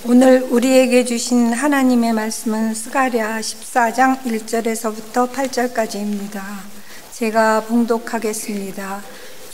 오늘 우리에게 주신 하나님의 말씀은 스가랴 14장 1절에서부터 8절까지입니다. 제가 봉독하겠습니다.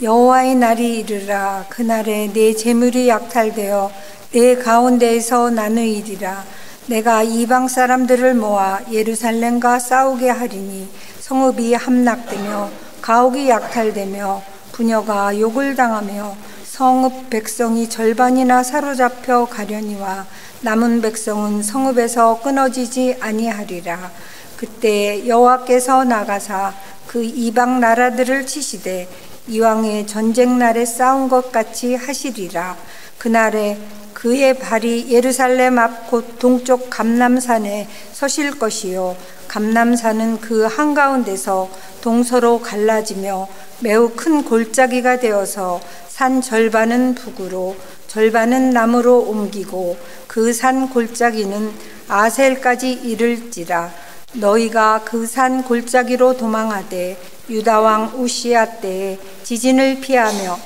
여호와의 날이 이르라. 그날에 내 재물이 약탈되어 내 가운데에서 나누이리라. 내가 이방 사람들을 모아 예루살렘과 싸우게 하리니 성읍이 함락되며 가옥이 약탈되며 부녀가 욕을 당하며 성읍 백성이 절반이나 사로잡혀 가려니와 남은 백성은 성읍에서 끊어지지 아니하리라. 그때 여호와께서 나가사 그 이방 나라들을 치시되 이왕의 전쟁 날에 싸운 것 같이 하시리라. 그날에 그의 발이 예루살렘 앞 곧 동쪽 감람산에 서실 것이요 감람산은 그 한가운데서 동서로 갈라지며 매우 큰 골짜기가 되어서 산 절반은 북으로 절반은 남으로 옮기고 그 산 골짜기는 아셀까지 이를지라. 너희가 그 산 골짜기로 도망하되 유다 왕 우시야 때에 지진을 피하며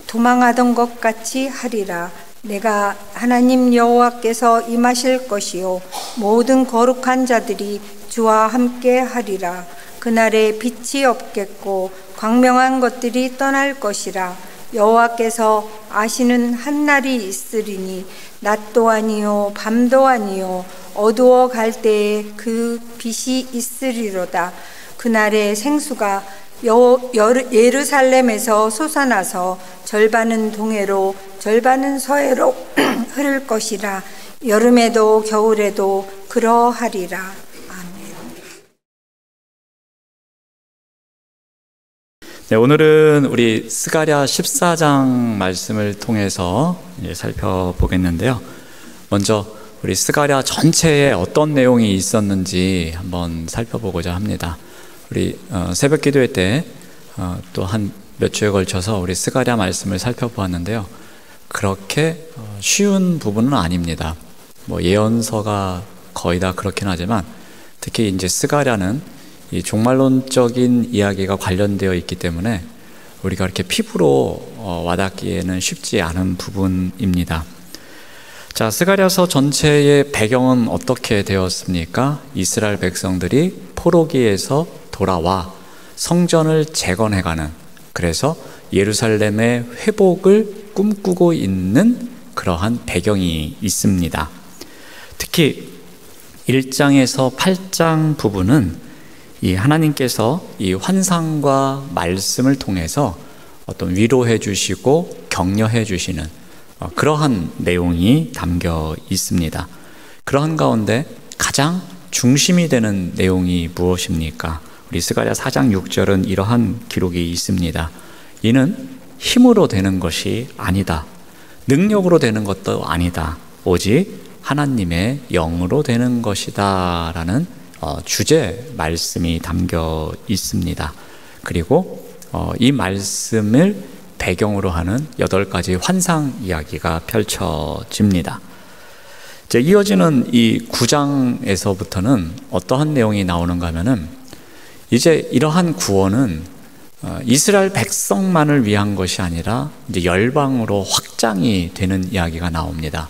도망하던 것 같이 하리라. 내가 하나님 여호와께서 임하실 것이요 모든 거룩한 자들이 주와 함께 하리라. 그날에 빛이 없겠고 광명한 것들이 떠날 것이라. 여호와께서 아시는 한 날이 있으리니 낮도 아니요 밤도 아니요 어두워 갈 때에 그 빛이 있으리로다. 그날에 생수가 예루살렘에서 솟아나서 절반은 동해로 절반은 서해로 흐를 것이라. 여름에도 겨울에도 그러하리라. 네, 오늘은 우리 스가랴 14장 말씀을 통해서 살펴보겠는데요. 먼저 우리 스가랴 전체에 어떤 내용이 있었는지 한번 살펴보고자 합니다. 우리 새벽 기도회 때 또 한 몇 주에 걸쳐서 우리 스가랴 말씀을 살펴보았는데요. 그렇게 쉬운 부분은 아닙니다. 뭐 예언서가 거의 다 그렇긴 하지만 특히 이제 스가랴는 이 종말론적인 이야기가 관련되어 있기 때문에 우리가 이렇게 피부로 와닿기에는 쉽지 않은 부분입니다. 자, 스가랴서 전체의 배경은 어떻게 되었습니까? 이스라엘 백성들이 포로기에서 돌아와 성전을 재건해가는, 그래서 예루살렘의 회복을 꿈꾸고 있는 그러한 배경이 있습니다. 특히 1장에서 8장 부분은 이 하나님께서 이 환상과 말씀을 통해서 어떤 위로해 주시고 격려해 주시는 그러한 내용이 담겨 있습니다. 그러한 가운데 가장 중심이 되는 내용이 무엇입니까? 우리 스가랴 4장 6절은 이러한 기록이 있습니다. 이는 힘으로 되는 것이 아니다. 능력으로 되는 것도 아니다. 오직 하나님의 영으로 되는 것이다 라는 주제 말씀이 담겨 있습니다. 그리고 이 말씀을 배경으로 하는 8가지 환상 이야기가 펼쳐집니다. 이제 이어지는 이 9장에서부터는 어떠한 내용이 나오는가 하면은 이제 이러한 구원은 이스라엘 백성만을 위한 것이 아니라 이제 열방으로 확장이 되는 이야기가 나옵니다.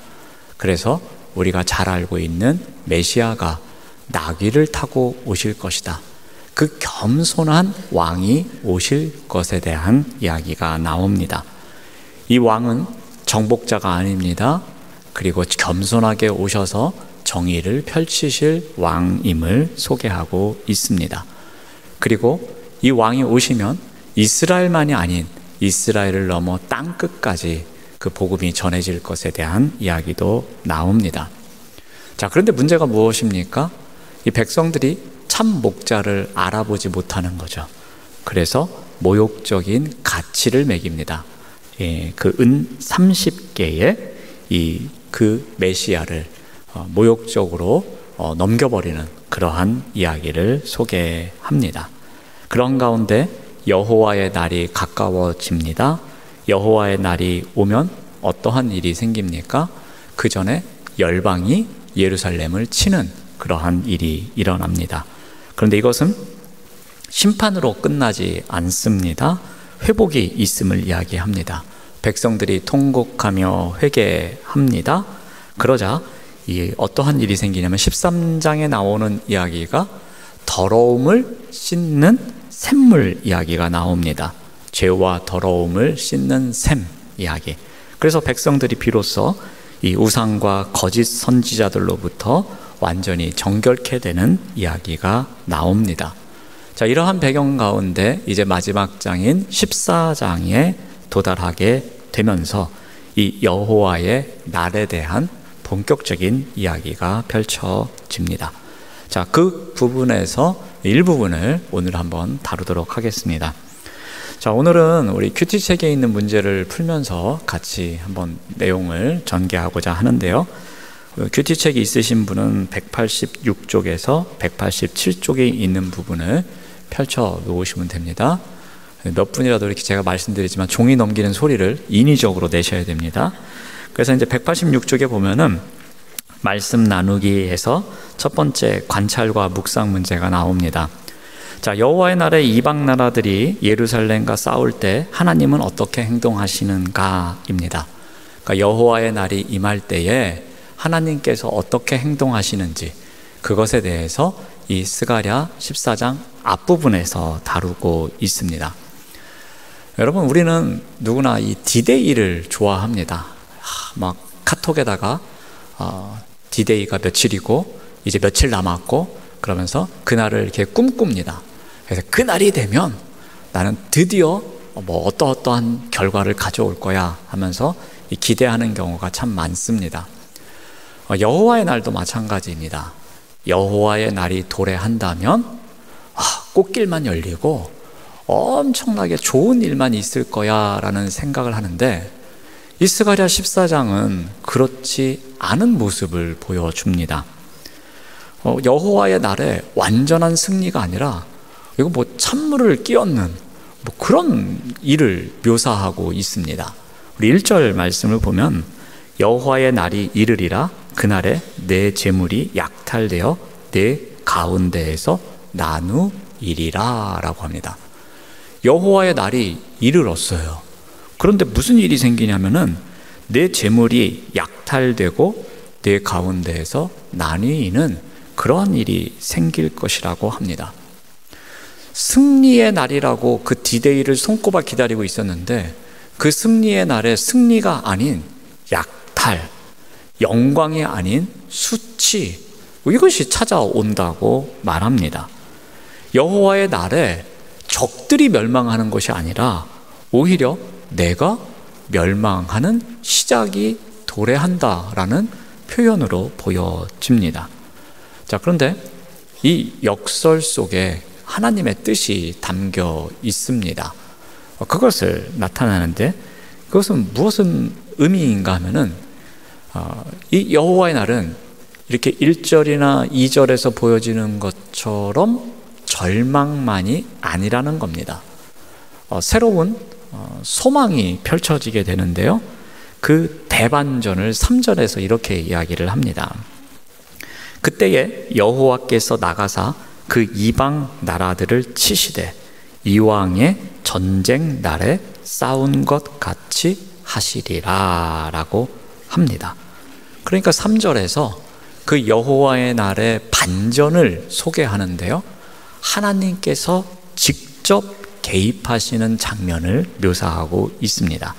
그래서 우리가 잘 알고 있는 메시아가 나귀를 타고 오실 것이다. 그 겸손한 왕이 오실 것에 대한 이야기가 나옵니다. 이 왕은 정복자가 아닙니다. 그리고 겸손하게 오셔서 정의를 펼치실 왕임을 소개하고 있습니다. 그리고 이 왕이 오시면 이스라엘만이 아닌 이스라엘을 넘어 땅끝까지 그 복음이 전해질 것에 대한 이야기도 나옵니다. 자, 그런데 문제가 무엇입니까? 이 백성들이 참 목자를 알아보지 못하는 거죠. 그래서 모욕적인 가치를 매깁니다. 그 은 30개의 그 메시아를 모욕적으로 넘겨버리는 그러한 이야기를 소개합니다. 그런 가운데 여호와의 날이 가까워집니다. 여호와의 날이 오면 어떠한 일이 생깁니까? 그 전에 열방이 예루살렘을 치는 그러한 일이 일어납니다. 그런데 이것은 심판으로 끝나지 않습니다. 회복이 있음을 이야기합니다. 백성들이 통곡하며 회개합니다. 그러자 이 어떠한 일이 생기냐면 13장에 나오는 이야기가 더러움을 씻는 샘물 이야기가 나옵니다. 죄와 더러움을 씻는 샘 이야기. 그래서 백성들이 비로소 이 우상과 거짓 선지자들로부터 완전히 정결케 되는 이야기가 나옵니다. 자, 이러한 배경 가운데 이제 마지막 장인 14장에 도달하게 되면서 이 여호와의 날에 대한 본격적인 이야기가 펼쳐집니다. 자, 그 부분에서 일부분을 오늘 한번 다루도록 하겠습니다. 자, 오늘은 우리 큐티책에 있는 문제를 풀면서 같이 한번 내용을 전개하고자 하는데요. 큐티책이 있으신 분은 186쪽에서 187쪽에 있는 부분을 펼쳐 놓으시면 됩니다. 몇 분이라도 이렇게 제가 말씀드리지만 종이 넘기는 소리를 인위적으로 내셔야 됩니다. 그래서 이제 186쪽에 보면은 말씀 나누기에서 첫 번째 관찰과 묵상 문제가 나옵니다. 자, 여호와의 날에 이방 나라들이 예루살렘과 싸울 때 하나님은 어떻게 행동하시는가입니다. 그러니까 여호와의 날이 임할 때에 하나님께서 어떻게 행동하시는지 그것에 대해서 이 스가랴 14장 앞부분에서 다루고 있습니다. 여러분, 우리는 누구나 이 디데이를 좋아합니다. 막 카톡에다가 디데이가 며칠이고 이제 며칠 남았고 그러면서 그날을 이렇게 꿈꿉니다. 그래서 그날이 되면 나는 드디어 뭐 어떠한 결과를 가져올 거야 하면서 기대하는 경우가 참 많습니다. 여호와의 날도 마찬가지입니다. 여호와의 날이 도래한다면 꽃길만 열리고 엄청나게 좋은 일만 있을 거야 라는 생각을 하는데 이 스가랴 14장은 그렇지 않은 모습을 보여줍니다. 여호와의 날에 완전한 승리가 아니라 이거 뭐 찬물을 끼얹는 뭐 그런 일을 묘사하고 있습니다. 우리 1절 말씀을 보면 여호와의 날이 이르리라 그날에 내 재물이 약탈되어 내 가운데에서 나누이리라 라고 합니다. 여호와의 날이 이르렀어요. 그런데 무슨 일이 생기냐면은 내 재물이 약탈되고 내 가운데에서 나뉘는 그러한 일이 생길 것이라고 합니다. 승리의 날이라고 그 디데이를 손꼽아 기다리고 있었는데 그 승리의 날에 승리가 아닌 약탈, 영광이 아닌 수치, 이것이 찾아온다고 말합니다. 여호와의 날에 적들이 멸망하는 것이 아니라 오히려 내가 멸망하는 시작이 도래한다라는 표현으로 보여집니다. 자, 그런데 이 역설 속에 하나님의 뜻이 담겨 있습니다. 그것을 나타내는데 그것은 무엇은 의미인가 하면은 이 여호와의 날은 이렇게 1절이나 2절에서 보여지는 것처럼 절망만이 아니라는 겁니다. 새로운 소망이 펼쳐지게 되는데요. 그 대반전을 3절에서 이렇게 이야기를 합니다. 그때에 여호와께서 나가사 그 이방 나라들을 치시되 이왕의 전쟁 날에 싸운 것 같이 하시리라 라고 합니다. 그러니까 3절에서 그 여호와의 날의 반전을 소개하는데요, 하나님께서 직접 개입하시는 장면을 묘사하고 있습니다.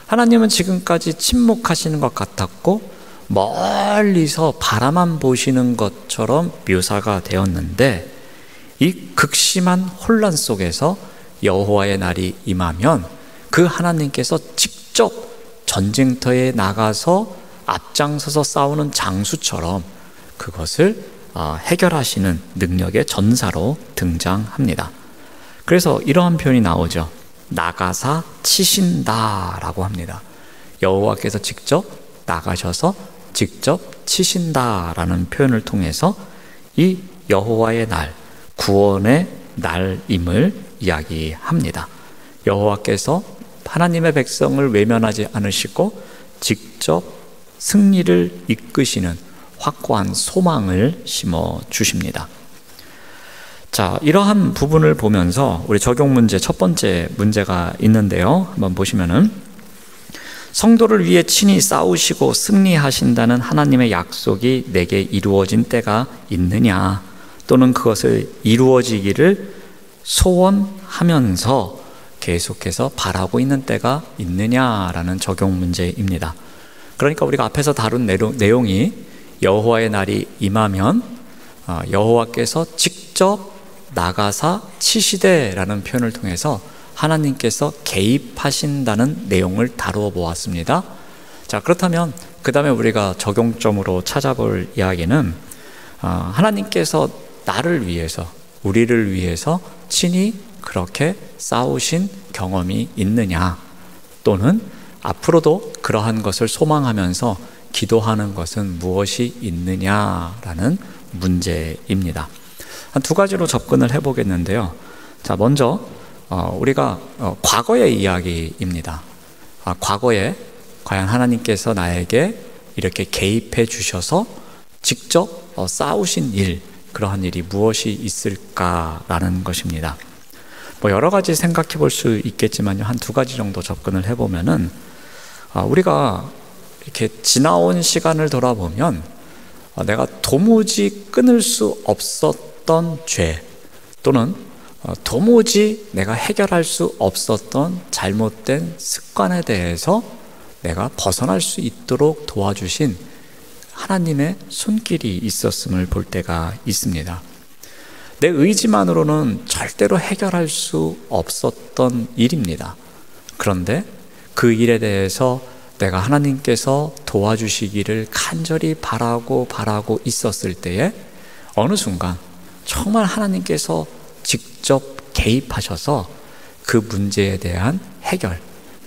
하나님은 지금까지 침묵하시는 것 같았고 멀리서 바라만 보시는 것처럼 묘사가 되었는데 이 극심한 혼란 속에서 여호와의 날이 임하면 그 하나님께서 직접 전쟁터에 나가서 앞장서서 싸우는 장수처럼 그것을 해결하시는 능력의 전사로 등장합니다. 그래서 이러한 표현이 나오죠. 나가사 치신다라고 합니다. 여호와께서 직접 나가셔서 직접 치신다라는 표현을 통해서 이 여호와의 날, 구원의 날임을 이야기합니다. 여호와께서 하나님의 백성을 외면하지 않으시고 직접 승리를 이끄시는 확고한 소망을 심어 주십니다. 자, 이러한 부분을 보면서 우리 적용 문제 첫 번째 문제가 있는데요. 한번 보시면은 성도를 위해 친히 싸우시고 승리하신다는 하나님의 약속이 내게 이루어진 때가 있느냐, 또는 그것을 이루어지기를 소원하면서 계속해서 바라고 있는 때가 있느냐라는 적용 문제입니다. 그러니까 우리가 앞에서 다룬 내용이 여호와의 날이 임하면 여호와께서 직접 나가사 치시되라는 표현을 통해서 하나님께서 개입하신다는 내용을 다루어 보았습니다. 자, 그렇다면 그 다음에 우리가 적용점으로 찾아볼 이야기는 하나님께서 나를 위해서, 우리를 위해서 친히 그렇게 싸우신 경험이 있느냐, 또는 앞으로도 그러한 것을 소망하면서 기도하는 것은 무엇이 있느냐라는 문제입니다. 한 두 가지로 접근을 해보겠는데요. 자, 먼저 우리가 과거의 이야기입니다. 과거에 과연 하나님께서 나에게 이렇게 개입해 주셔서 직접 싸우신 일, 그러한 일이 무엇이 있을까라는 것입니다. 여러 가지 생각해 볼 수 있겠지만요, 한 두 가지 정도 접근을 해보면은 우리가 이렇게 지나온 시간을 돌아보면 내가 도무지 끊을 수 없었던 죄, 또는 도무지 내가 해결할 수 없었던 잘못된 습관에 대해서 내가 벗어날 수 있도록 도와주신 하나님의 손길이 있었음을 볼 때가 있습니다. 내 의지만으로는 절대로 해결할 수 없었던 일입니다. 그런데 그 일에 대해서 내가 하나님께서 도와주시기를 간절히 바라고 있었을 때에 어느 순간 정말 하나님께서 직접 개입하셔서 그 문제에 대한 해결,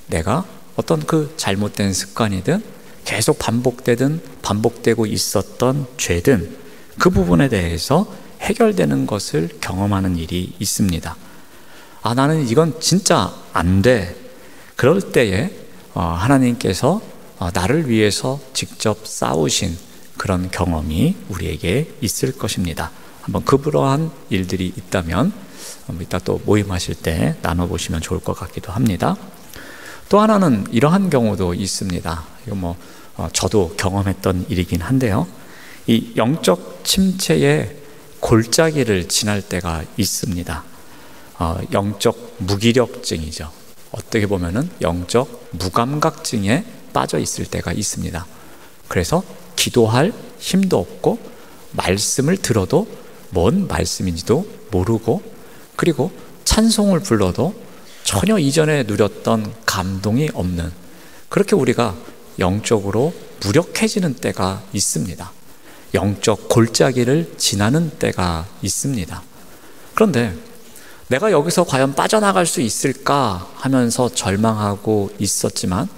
내가 어떤 그 잘못된 습관이든 계속 반복되고 있었던 죄든 그 부분에 대해서 해결되는 것을 경험하는 일이 있습니다. 나는 이건 진짜 안 돼. 그럴 때에 하나님께서 나를 위해서 직접 싸우신 그런 경험이 우리에게 있을 것입니다. 한번 그러한 일들이 있다면 이따 또 모임하실 때 나눠보시면 좋을 것 같기도 합니다. 또 하나는 이러한 경우도 있습니다. 이거 저도 경험했던 일이긴 한데요. 이 영적 침체의 골짜기를 지날 때가 있습니다. 영적 무기력증이죠. 어떻게 보면은 영적 무감각증에 빠져 있을 때가 있습니다. 그래서 기도할 힘도 없고 말씀을 들어도 뭔 말씀인지도 모르고, 그리고 찬송을 불러도 전혀 이전에 누렸던 감동이 없는, 그렇게 우리가 영적으로 무력해지는 때가 있습니다. 영적 골짜기를 지나는 때가 있습니다. 그런데 내가 여기서 과연 빠져나갈 수 있을까 하면서 절망하고 있었지만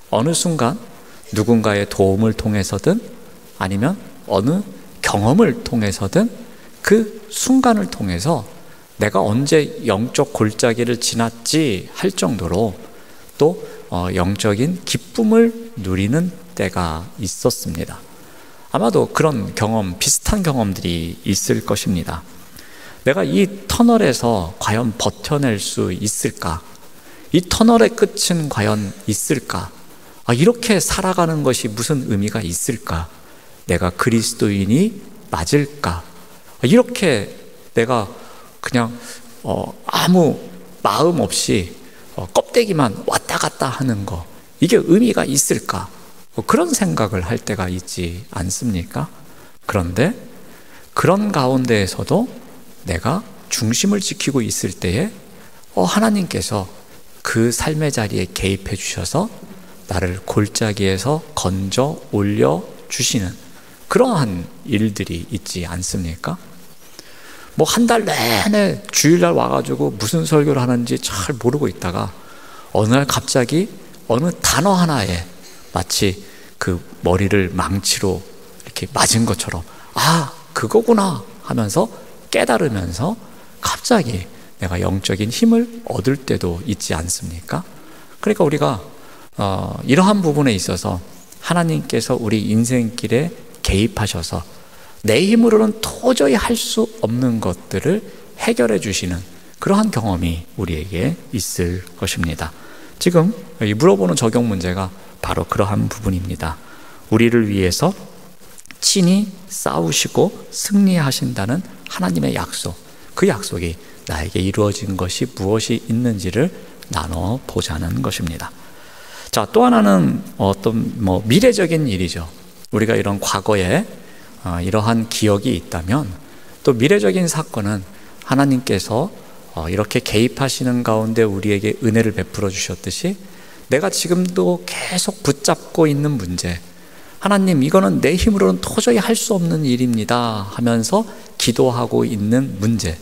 어느 순간 누군가의 도움을 통해서든 아니면 어느 경험을 통해서든 그 순간을 통해서 내가 언제 영적 골짜기를 지났지 할 정도로 또 영적인 기쁨을 누리는 때가 있었습니다. 아마도 그런 경험, 비슷한 경험들이 있을 것입니다. 내가 이 터널에서 과연 버텨낼 수 있을까? 이 터널의 끝은 과연 있을까? 이렇게 살아가는 것이 무슨 의미가 있을까? 내가 그리스도인이 맞을까? 이렇게 내가 그냥 아무 마음 없이 껍데기만 왔다 갔다 하는 거, 이게 의미가 있을까? 그런 생각을 할 때가 있지 않습니까? 그런데 그런 가운데에서도 내가 중심을 지키고 있을 때에 하나님께서 그 삶의 자리에 개입해 주셔서 나를 골짜기에서 건져 올려 주시는 그러한 일들이 있지 않습니까? 한 달 내내 주일날 와가지고 무슨 설교를 하는지 잘 모르고 있다가 어느 날 갑자기 어느 단어 하나에 마치 그 머리를 망치로 이렇게 맞은 것처럼 그거구나 하면서 깨달으면서 갑자기 내가 영적인 힘을 얻을 때도 있지 않습니까? 그러니까 우리가 이러한 부분에 있어서 하나님께서 우리 인생길에 개입하셔서 내 힘으로는 도저히 할 수 없는 것들을 해결해 주시는 그러한 경험이 우리에게 있을 것입니다. 지금 이 물어보는 적용 문제가 바로 그러한 부분입니다. 우리를 위해서 친히 싸우시고 승리하신다는 하나님의 약속, 그 약속이 나에게 이루어진 것이 무엇이 있는지를 나눠보자는 것입니다. 자, 또 하나는 어떤 미래적인 일이죠. 우리가 이런 과거에 이러한 기억이 있다면 또 미래적인 사건은 하나님께서 이렇게 개입하시는 가운데 우리에게 은혜를 베풀어 주셨듯이 내가 지금도 계속 붙잡고 있는 문제, 하나님 이거는 내 힘으로는 도저히 할 수 없는 일입니다 하면서 기도하고 있는 문제,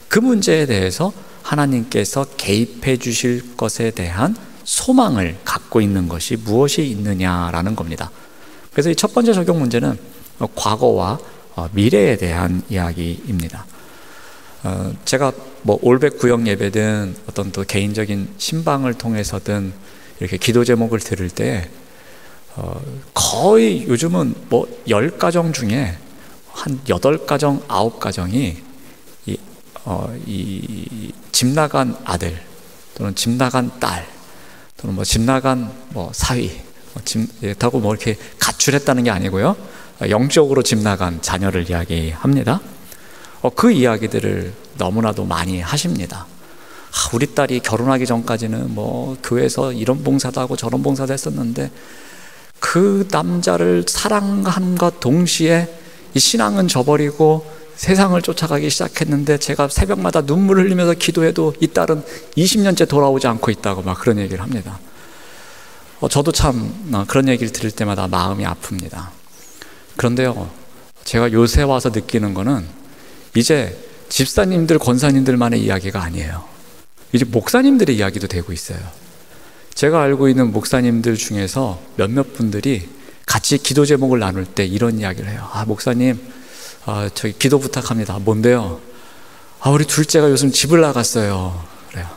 그 문제에 대해서 하나님께서 개입해 주실 것에 대한 소망을 갖고 있는 것이 무엇이 있느냐라는 겁니다. 그래서 이 첫 번째 적용 문제는 과거와 미래에 대한 이야기입니다. 제가 올백 구역 예배든 어떤 또 개인적인 신방을 통해서든 이렇게 기도 제목을 들을 때 거의 요즘은 10가정 중에 한 8가정, 9가정이 이 집 나간 아들 또는 집 나간 딸 또는 집 나간 사위 그렇다고 이렇게 가출했다는 게 아니고요, 영적으로 집 나간 자녀를 이야기합니다. 그 이야기들을 너무나도 많이 하십니다. 우리 딸이 결혼하기 전까지는 교회에서 이런 봉사도 하고 저런 봉사도 했었는데 그 남자를 사랑함과 동시에 이 신앙은 저버리고 세상을 쫓아가기 시작했는데 제가 새벽마다 눈물을 흘리면서 기도해도 이 딸은 20년째 돌아오지 않고 있다고 그런 얘기를 합니다. 저도 참 그런 얘기를 들을 때마다 마음이 아픕니다. 그런데요, 제가 요새 와서 느끼는 거는 이제 집사님들, 권사님들만의 이야기가 아니에요. 이제 목사님들의 이야기도 되고 있어요. 제가 알고 있는 목사님들 중에서 몇몇 분들이 같이 기도 제목을 나눌 때 이런 이야기를 해요. 목사님, 저기 기도 부탁합니다. 뭔데요? 우리 둘째가 요즘 집을 나갔어요. 그래요.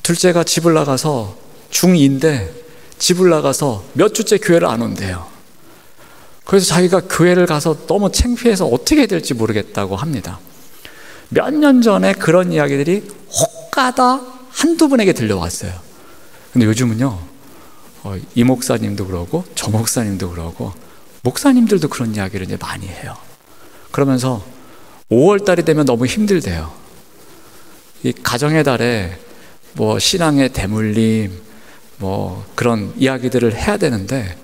둘째가 집을 나가서 중2인데 집을 나가서 몇 주째 교회를 안 온대요. 그래서 자기가 교회를 가서 너무 창피해서 어떻게 해야 될지 모르겠다고 합니다. 몇 년 전에 그런 이야기들이 혹가다 한두 분에게 들려왔어요. 근데 요즘은요, 이 목사님도 그러고 저 목사님도 그러고 목사님들도 그런 이야기를 이제 많이 해요. 그러면서 5월 달이 되면 너무 힘들대요. 이 가정의 달에 신앙의 대물림 그런 이야기들을 해야 되는데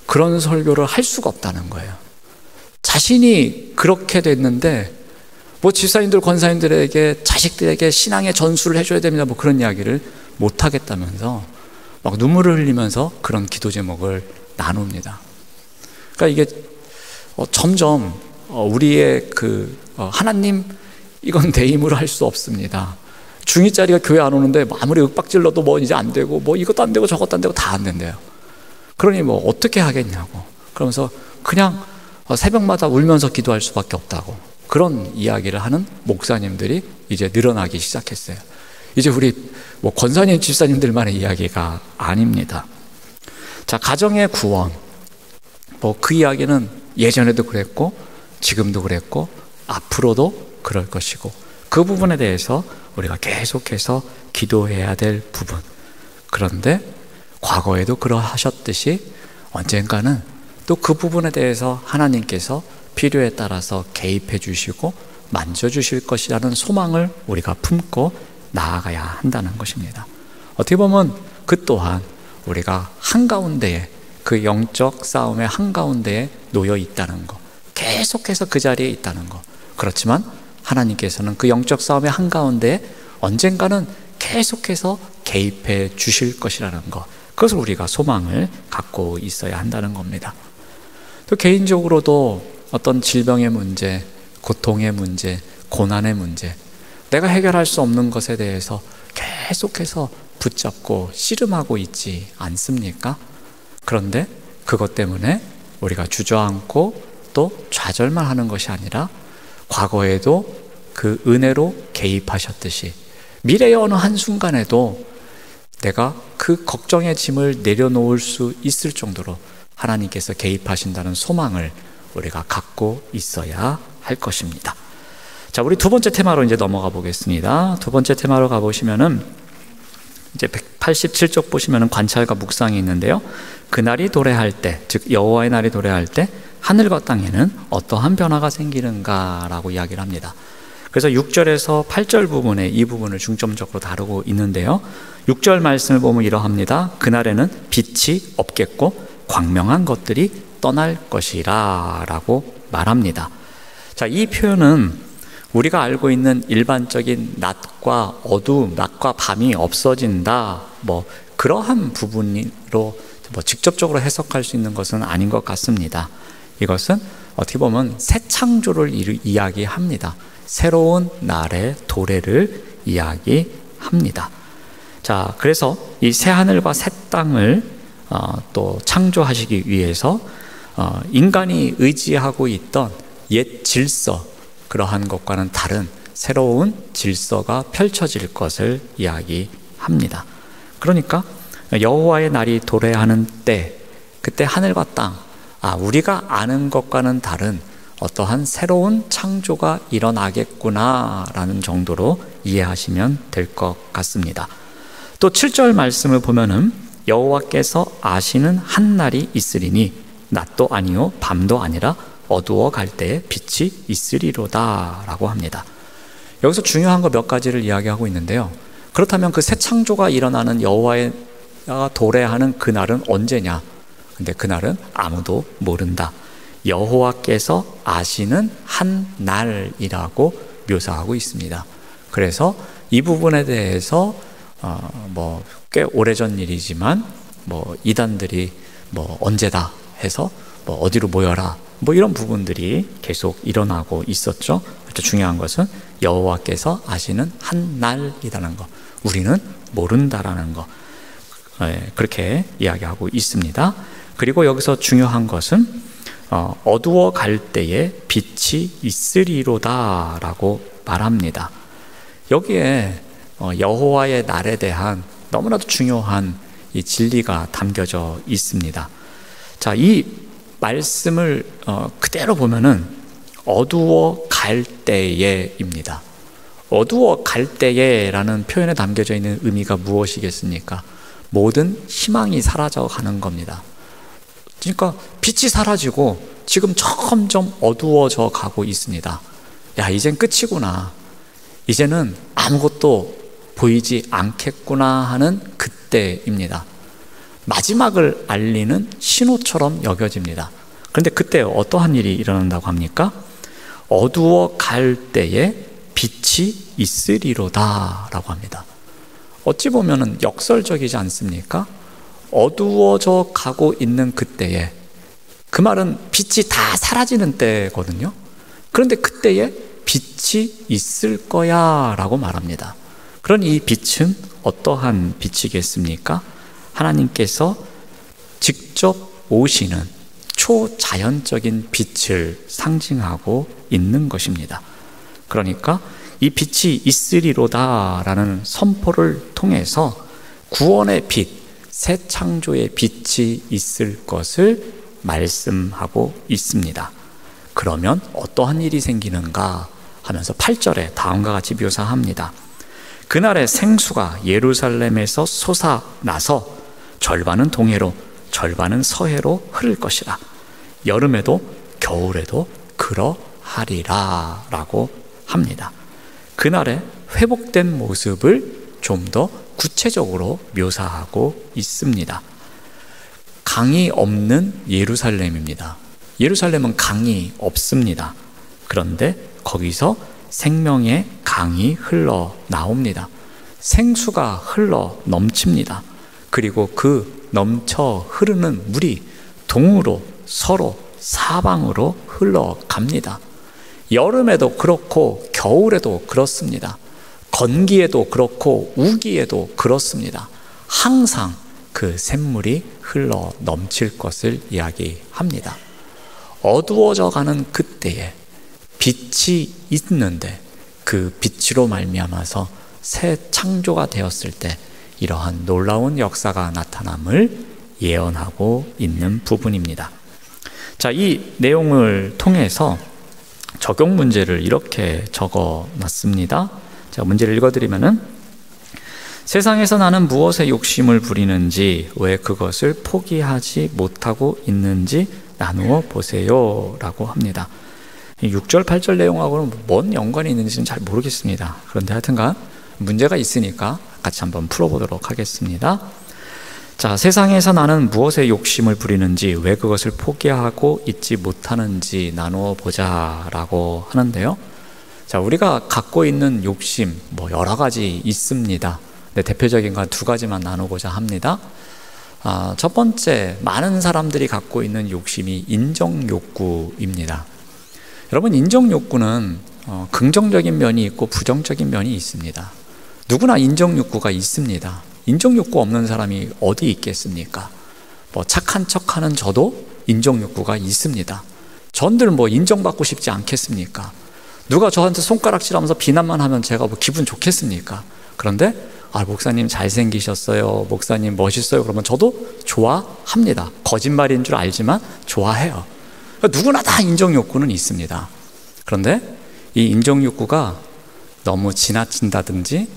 그런 설교를 할 수가 없다는 거예요. 자신이 그렇게 됐는데 집사님들, 권사님들에게, 자식들에게 신앙의 전수를 해줘야 됩니다. 그런 이야기를 못 하겠다면서 눈물을 흘리면서 그런 기도 제목을 나눕니다. 그러니까 이게 점점 우리의 하나님, 이건 내 힘으로 할 수 없습니다. 중2짜리가 교회 안 오는데 아무리 윽박질러도 이제 안 되고 이것도 안 되고 저것도 안 되고 다 안 된대요. 그러니 어떻게 하겠냐고. 그러면서 그냥 새벽마다 울면서 기도할 수밖에 없다고. 그런 이야기를 하는 목사님들이 이제 늘어나기 시작했어요. 이제 우리 권사님, 집사님들만의 이야기가 아닙니다. 자, 가정의 구원. 그 이야기는 예전에도 그랬고 지금도 그랬고 앞으로도 그럴 것이고 그 부분에 대해서 우리가 계속해서 기도해야 될 부분. 그런데 과거에도 그러하셨듯이 언젠가는 또 그 부분에 대해서 하나님께서 필요에 따라서 개입해 주시고 만져주실 것이라는 소망을 우리가 품고 나아가야 한다는 것입니다. 어떻게 보면 그 또한 우리가 한가운데에, 그 영적 싸움의 한가운데에 놓여 있다는 것, 계속해서 그 자리에 있다는 것. 그렇지만 하나님께서는 그 영적 싸움의 한가운데에 언젠가는 계속해서 개입해 주실 것이라는 것, 그것을 우리가 소망을 갖고 있어야 한다는 겁니다. 또 개인적으로도 어떤 질병의 문제, 고통의 문제, 고난의 문제, 내가 해결할 수 없는 것에 대해서 계속해서 붙잡고 씨름하고 있지 않습니까? 그런데 그것 때문에 우리가 주저앉고 또 좌절만 하는 것이 아니라 과거에도 그 은혜로 개입하셨듯이 미래의 어느 한순간에도 내가 그 걱정의 짐을 내려놓을 수 있을 정도로 하나님께서 개입하신다는 소망을 우리가 갖고 있어야 할 것입니다. 자, 우리 두 번째 테마로 이제 넘어가 보겠습니다. 두 번째 테마로 가보시면은 이제 187쪽 보시면 관찰과 묵상이 있는데요. 그날이 도래할 때, 즉 여호와의 날이 도래할 때 하늘과 땅에는 어떠한 변화가 생기는가라고 이야기를 합니다. 그래서 6절에서 8절 부분에 이 부분을 중점적으로 다루고 있는데요. 6절 말씀을 보면 이러합니다. 그날에는 빛이 없겠고 광명한 것들이 떠날 것이라 라고 말합니다. 자, 이 표현은 우리가 알고 있는 일반적인 낮과 어두움, 낮과 밤이 없어진다, 그러한 부분으로 직접적으로 해석할 수 있는 것은 아닌 것 같습니다. 이것은 어떻게 보면 새 창조를 이야기합니다. 새로운 날의 도래를 이야기합니다. 자, 그래서 이 새 하늘과 새 땅을 또 창조하시기 위해서 인간이 의지하고 있던 옛 질서, 그러한 것과는 다른 새로운 질서가 펼쳐질 것을 이야기합니다. 그러니까 여호와의 날이 도래하는 때, 그때 하늘과 땅, 우리가 아는 것과는 다른 어떠한 새로운 창조가 일어나겠구나라는 정도로 이해하시면 될 것 같습니다. 또 7절 말씀을 보면은 여호와께서 아시는 한 날이 있으리니 낮도 아니요 밤도 아니라 어두워 갈 때에 빛이 있으리로다 라고 합니다. 여기서 중요한 거 몇 가지를 이야기하고 있는데요. 그렇다면 그 새 창조가 일어나는 여호와의 도래하는 그날은 언제냐? 근데 그날은 아무도 모른다. 여호와께서 아시는 한 날이라고 묘사하고 있습니다. 그래서 이 부분에 대해서 꽤 오래전 일이지만 이단들이 언제다 해서 어디로 모여라 이런 부분들이 계속 일어나고 있었죠. 중요한 것은 여호와께서 아시는 한 날이라는 것, 우리는 모른다라는 것, 그렇게 이야기하고 있습니다. 그리고 여기서 중요한 것은 어두워 갈 때에 빛이 있으리로다 라고 말합니다. 여기에 여호와의 날에 대한 너무나도 중요한 이 진리가 담겨져 있습니다. 자, 이 말씀을 그대로 보면은 어두워 갈 때에입니다. 어두워 갈 때에라는 표현에 담겨져 있는 의미가 무엇이겠습니까? 모든 희망이 사라져가는 겁니다. 그러니까 빛이 사라지고 지금 점점 어두워져 가고 있습니다. 야, 이젠 끝이구나. 이제는 아무것도 보이지 않겠구나 하는 그때입니다. 마지막을 알리는 신호처럼 여겨집니다. 그런데 그때 어떠한 일이 일어난다고 합니까? 어두워 갈 때에 빛이 있으리로다 라고 합니다. 어찌 보면 역설적이지 않습니까? 어두워져 가고 있는 그때에, 그 말은 빛이 다 사라지는 때거든요. 그런데 그때에 빛이 있을 거야 라고 말합니다. 그런 이 빛은 어떠한 빛이겠습니까? 하나님께서 직접 오시는 초자연적인 빛을 상징하고 있는 것입니다. 그러니까 이 빛이 있으리로다 라는 선포를 통해서 구원의 빛, 새 창조의 빛이 있을 것을 말씀하고 있습니다. 그러면 어떠한 일이 생기는가 하면서 8절에 다음과 같이 묘사합니다. 그날에 생수가 예루살렘에서 솟아나서 절반은 동해로 절반은 서해로 흐를 것이라. 여름에도 겨울에도 그러하리라 라고 합니다. 그날에 회복된 모습을 좀 더 구체적으로 묘사하고 있습니다. 강이 없는 예루살렘입니다. 예루살렘은 강이 없습니다. 그런데 거기서 생명의 강이 흘러나옵니다. 생수가 흘러 넘칩니다. 그리고 그 넘쳐 흐르는 물이 동으로 서로 사방으로 흘러갑니다. 여름에도 그렇고 겨울에도 그렇습니다. 건기에도 그렇고 우기에도 그렇습니다. 항상 그 샘물이 흘러 넘칠 것을 이야기합니다. 어두워져 가는 그때에 빛이 있는데 그 빛으로 말미암아서 새 창조가 되었을 때 이러한 놀라운 역사가 나타남을 예언하고 있는 부분입니다. 자, 이 내용을 통해서 적용 문제를 이렇게 적어 놨습니다. 제가 문제를 읽어드리면은, 세상에서 나는 무엇에 욕심을 부리는지, 왜 그것을 포기하지 못하고 있는지 나누어 보세요 라고 합니다. 6절, 8절 내용하고는 뭔 연관이 있는지는 잘 모르겠습니다. 그런데 하여튼간 문제가 있으니까 같이 한번 풀어보도록 하겠습니다. 자, 세상에서 나는 무엇에 욕심을 부리는지, 왜 그것을 포기하고 있지 못하는지 나누어 보자 라고 하는데요. 자, 우리가 갖고 있는 욕심 여러 가지 있습니다. 네, 대표적인 건 두 가지만 나누고자 합니다. 첫 번째, 많은 사람들이 갖고 있는 욕심이 인정욕구입니다. 여러분, 인정욕구는 긍정적인 면이 있고 부정적인 면이 있습니다. 누구나 인정욕구가 있습니다. 인정욕구 없는 사람이 어디 있겠습니까? 착한 척하는 저도 인정욕구가 있습니다. 전들 인정받고 싶지 않겠습니까? 누가 저한테 손가락질하면서 비난만 하면 제가 기분 좋겠습니까? 그런데 목사님 잘생기셨어요, 목사님 멋있어요, 그러면 저도 좋아합니다. 거짓말인 줄 알지만 좋아해요. 누구나 다 인정욕구는 있습니다. 그런데 이 인정욕구가 너무 지나친다든지,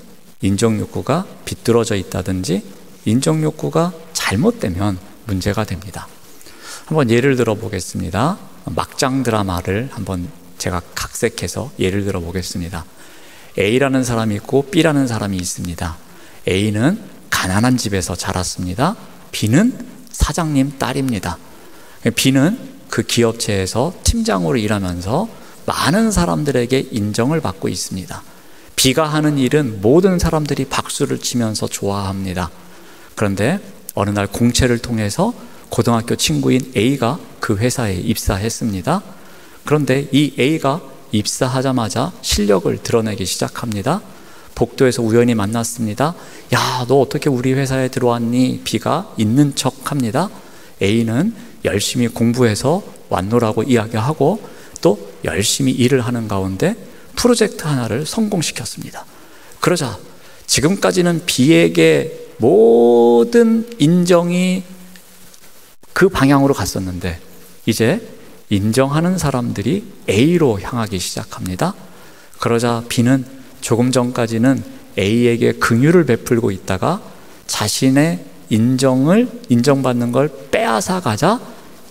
인정욕구가 비뚤어져 있다든지, 인정욕구가 잘못되면 문제가 됩니다. 한번 예를 들어 보겠습니다. 막장 드라마를 한번 제가 각색해서 예를 들어 보겠습니다. A라는 사람이 있고 B라는 사람이 있습니다. A는 가난한 집에서 자랐습니다. B는 사장님 딸입니다. B는 그 기업체에서 팀장으로 일하면서 많은 사람들에게 인정을 받고 있습니다. B가 하는 일은 모든 사람들이 박수를 치면서 좋아합니다. 그런데 어느 날 공채를 통해서 고등학교 친구인 A가 그 회사에 입사했습니다. 그런데 이 A가 입사하자마자 실력을 드러내기 시작합니다. 복도에서 우연히 만났습니다. 야, 너 어떻게 우리 회사에 들어왔니? B가 있는 척합니다. A는 열심히 공부해서 왔노라고 이야기하고 또 열심히 일을 하는 가운데 프로젝트 하나를 성공시켰습니다. 그러자 지금까지는 B에게 모든 인정이 그 방향으로 갔었는데 이제 인정하는 사람들이 A로 향하기 시작합니다. 그러자 B는 조금 전까지는 A에게 긍휼을 베풀고 있다가 자신의 인정받는 걸 빼앗아 가자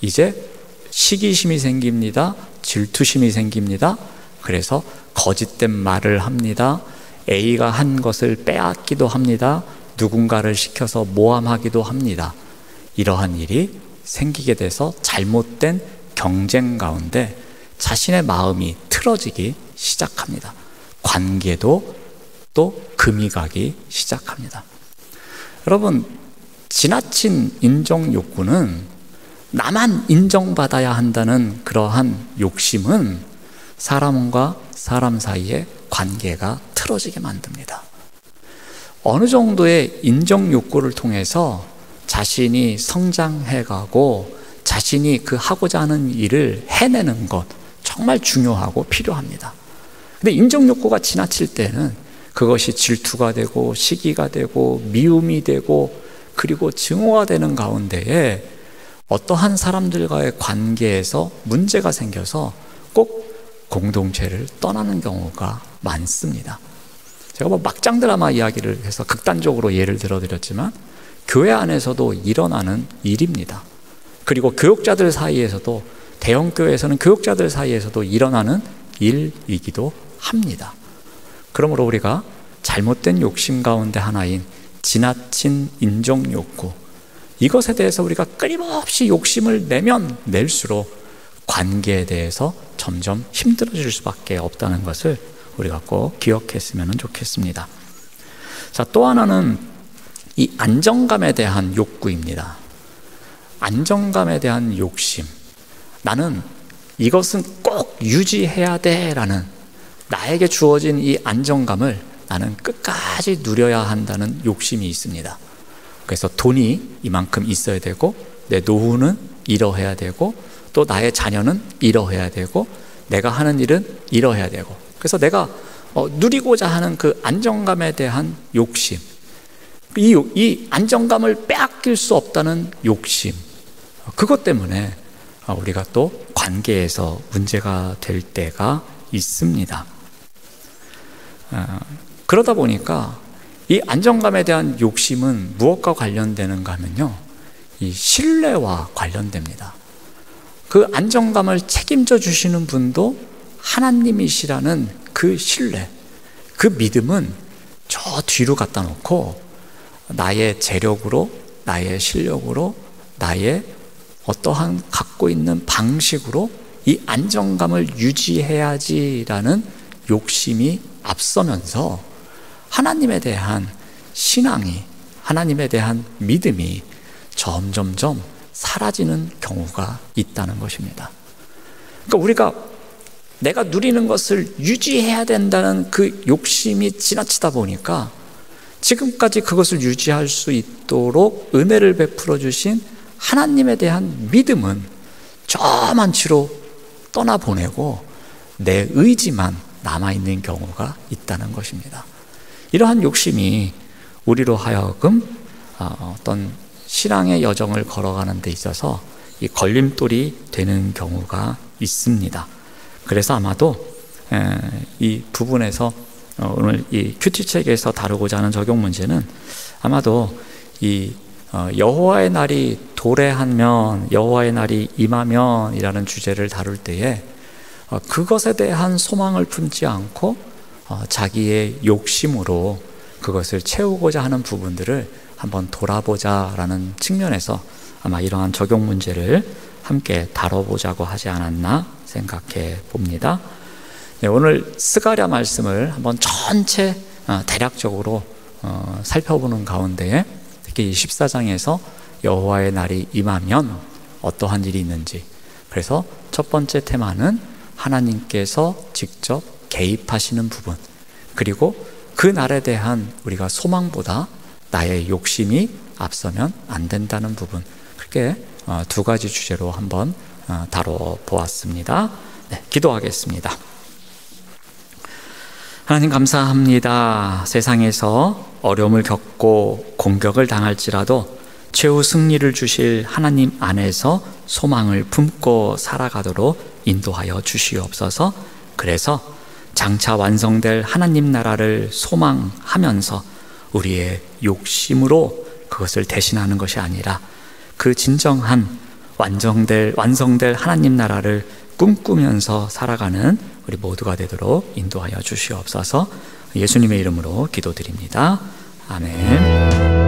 이제 시기심이 생깁니다. 질투심이 생깁니다. 그래서 거짓된 말을 합니다. A가 한 것을 빼앗기도 합니다. 누군가를 시켜서 모함하기도 합니다. 이러한 일이 생기게 돼서 잘못된 경쟁 가운데 자신의 마음이 틀어지기 시작합니다. 관계도 또 금이 가기 시작합니다. 여러분, 지나친 인정 욕구는 나만 인정받아야 한다는 그러한 욕심은 사람과 사람 사이의 관계가 틀어지게 만듭니다. 어느 정도의 인정 욕구를 통해서 자신이 성장해가고 자신이 그 하고자 하는 일을 해내는 것 정말 중요하고 필요합니다. 근데 인정 욕구가 지나칠 때는 그것이 질투가 되고 시기가 되고 미움이 되고 그리고 증오가 되는 가운데에 어떠한 사람들과의 관계에서 문제가 생겨서 꼭 공동체를 떠나는 경우가 많습니다. 제가 막장 드라마 이야기를 해서 극단적으로 예를 들어드렸지만 교회 안에서도 일어나는 일입니다. 그리고 교육자들 사이에서도, 대형교회에서는 교육자들 사이에서도 일어나는 일이기도 합니다. 그러므로 우리가 잘못된 욕심 가운데 하나인 지나친 인정욕구, 이것에 대해서 우리가 끊임없이 욕심을 내면 낼수록 관계에 대해서 점점 힘들어질 수밖에 없다는 것을 우리가 꼭 기억했으면 좋겠습니다. 자, 또 하나는 이 안정감에 대한 욕구입니다. 안정감에 대한 욕심. 나는 이것은 꼭 유지해야 돼라는 나에게 주어진 이 안정감을 나는 끝까지 누려야 한다는 욕심이 있습니다. 그래서 돈이 이만큼 있어야 되고 내 노후는 이러해야 되고 또 나의 자녀는 이러해야 되고 내가 하는 일은 이러해야 되고, 그래서 내가 누리고자 하는 그 안정감에 대한 욕심, 이 안정감을 빼앗길 수 없다는 욕심, 그것 때문에 우리가 또 관계에서 문제가 될 때가 있습니다. 그러다 보니까 이 안정감에 대한 욕심은 무엇과 관련되는가 하면요, 이 신뢰와 관련됩니다. 그 안정감을 책임져 주시는 분도 하나님이시라는 그 신뢰, 그 믿음은 저 뒤로 갖다 놓고 나의 재력으로, 나의 실력으로, 나의 어떠한 갖고 있는 방식으로 이 안정감을 유지해야지라는 욕심이 앞서면서 하나님에 대한 신앙이, 하나님에 대한 믿음이 점점점 사라지는 경우가 있다는 것입니다. 그러니까 우리가 내가 누리는 것을 유지해야 된다는 그 욕심이 지나치다 보니까 지금까지 그것을 유지할 수 있도록 은혜를 베풀어 주신 하나님에 대한 믿음은 저만치로 떠나보내고 내 의지만 남아있는 경우가 있다는 것입니다. 이러한 욕심이 우리로 하여금 어떤 신앙의 여정을 걸어가는 데 있어서 이 걸림돌이 되는 경우가 있습니다. 그래서 아마도 이 부분에서 오늘 이 큐티책에서 다루고자 하는 적용 문제는 아마도 이 여호와의 날이 도래하면, 여호와의 날이 임하면 이라는 주제를 다룰 때에 그것에 대한 소망을 품지 않고 자기의 욕심으로 그것을 채우고자 하는 부분들을 한번 돌아보자라는 측면에서 아마 이러한 적용 문제를 함께 다뤄보자고 하지 않았나 생각해 봅니다. 네, 오늘 스가랴 말씀을 한번 전체 대략적으로 살펴보는 가운데 특히 이 14장에서 여호와의 날이 임하면 어떠한 일이 있는지, 그래서 첫 번째 테마는 하나님께서 직접 개입하시는 부분, 그리고 그 날에 대한 우리가 소망보다 나의 욕심이 앞서면 안 된다는 부분, 그렇게 두 가지 주제로 한번 다뤄보았습니다. 네, 기도하겠습니다. 하나님 감사합니다. 세상에서 어려움을 겪고 공격을 당할지라도 최후 승리를 주실 하나님 안에서 소망을 품고 살아가도록 인도하여 주시옵소서. 그래서 장차 완성될 하나님 나라를 소망하면서 우리의 욕심으로 그것을 대신하는 것이 아니라 그 진정한 완성될 하나님 나라를 꿈꾸면서 살아가는 우리 모두가 되도록 인도하여 주시옵소서. 예수님의 이름으로 기도드립니다. 아멘.